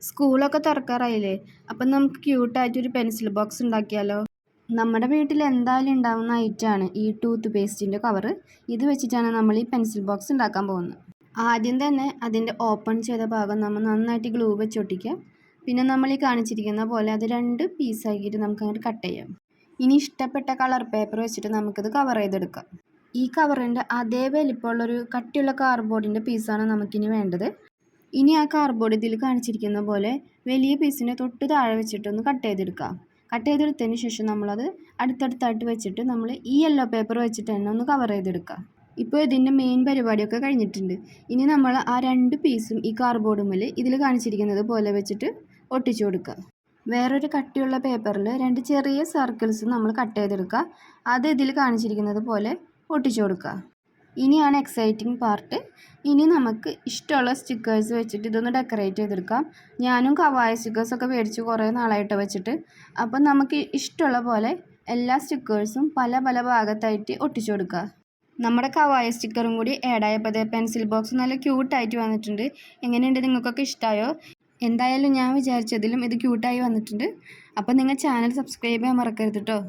സ്കൂളൊക്കെ തുറക്കാറായില്ലേ? അപ്പം നമുക്ക് ക്യൂട്ടായിട്ടൊരു പെൻസിൽ ബോക്സ് ഉണ്ടാക്കിയാലോ? നമ്മുടെ വീട്ടിൽ എന്തായാലും ഉണ്ടാവുന്ന ഐറ്റമാണ് ഈ ടൂത്ത് പേസ്റ്റിൻ്റെ കവറ്. ഇത് വെച്ചിട്ടാണ് നമ്മൾ ഈ പെൻസിൽ ബോക്സ് ഉണ്ടാക്കാൻ പോകുന്നത്. ആദ്യം തന്നെ അതിൻ്റെ ഓപ്പൺ ചെയ്ത ഭാഗം നമ്മൾ നന്നായിട്ട് ഗ്ലൂ വെച്ച് ഒട്ടിക്കുക. പിന്നെ നമ്മൾ ഈ കാണിച്ചിരിക്കുന്ന പോലെ അത് 2 പീസാക്കിയിട്ട് നമുക്ക് അങ്ങോട്ട് കട്ട് ചെയ്യാം. ഇനി ഇഷ്ടപ്പെട്ട കളർ പേപ്പർ വെച്ചിട്ട് നമുക്കിത് കവർ ചെയ്തെടുക്കാം. ഈ കവറിൻ്റെ അതേ വലിപ്പമുള്ളൊരു കട്ടിയുള്ള കാർഡ്ബോർഡിൻ്റെ പീസാണ് നമുക്കിനി വേണ്ടത്. ഇനി ആ കാർഡ്ബോർഡ് ഇതിൽ കാണിച്ചിരിക്കുന്ന പോലെ വലിയ പീസിനെ തൊട്ട് താഴെ വെച്ചിട്ടൊന്ന് കട്ട് ചെയ്തെടുക്കാം. കട്ട് ചെയ്തെടുത്തതിന് ശേഷം നമ്മളത് അടുത്തടുത്തായിട്ട് വെച്ചിട്ട് നമ്മൾ ഈ യെല്ലോ പേപ്പർ വെച്ചിട്ട് തന്നെ ഒന്ന് കവർ ചെയ്തെടുക്കാം. ഇപ്പോൾ ഇതിൻ്റെ മെയിൻ പരിപാടിയൊക്കെ കഴിഞ്ഞിട്ടുണ്ട്. ഇനി നമ്മൾ ആ 2 പീസും ഈ കാർഡ്ബോർഡുമ്മൽ ഇതിൽ കാണിച്ചിരിക്കുന്നത് പോലെ വെച്ചിട്ട് ഒട്ടിച്ചു കൊടുക്കുക. വേറൊരു കട്ടിയുള്ള പേപ്പറിൽ 2 ചെറിയ സർക്കിൾസ് നമ്മൾ കട്ട് ചെയ്തെടുക്കുക. അത് ഇതിൽ കാണിച്ചിരിക്കുന്നത് പോലെ ഒട്ടിച്ചു കൊടുക്കുക. ഇനിയാണ് എക്സൈറ്റിംഗ് പാർട്ട്. ഇനി നമുക്ക് ഇഷ്ടമുള്ള സ്റ്റിക്കേഴ്സ് വെച്ചിട്ട് ഇതൊന്ന് ഡെക്കറേറ്റ് ചെയ്തെടുക്കാം. ഞാനും കവായ സ്റ്റിക്കേഴ്സൊക്കെ മേടിച്ച് കുറേ നാളായിട്ട് വെച്ചിട്ട്. അപ്പം നമുക്ക് ഇഷ്ടമുള്ള പോലെ എല്ലാ സ്റ്റിക്കേഴ്സും പല പല ഭാഗത്തായിട്ട് ഒട്ടിച്ചു കൊടുക്കുക. നമ്മുടെ കവായ സ്റ്റിക്കറും കൂടി ആഡായപ്പോൾ പെൻസിൽ ബോക്സ് നല്ല ക്യൂട്ടായിട്ട് വന്നിട്ടുണ്ട്. എങ്ങനെയുണ്ട്, നിങ്ങൾക്കൊക്കെ ഇഷ്ടമായോ? എന്തായാലും ഞാൻ വിചാരിച്ചതിലും ഇത് ക്യൂട്ടായി വന്നിട്ടുണ്ട്. അപ്പം നിങ്ങൾ ചാനൽ സബ്സ്ക്രൈബ് ചെയ്യാൻ മറക്കരുത് കേട്ടോ.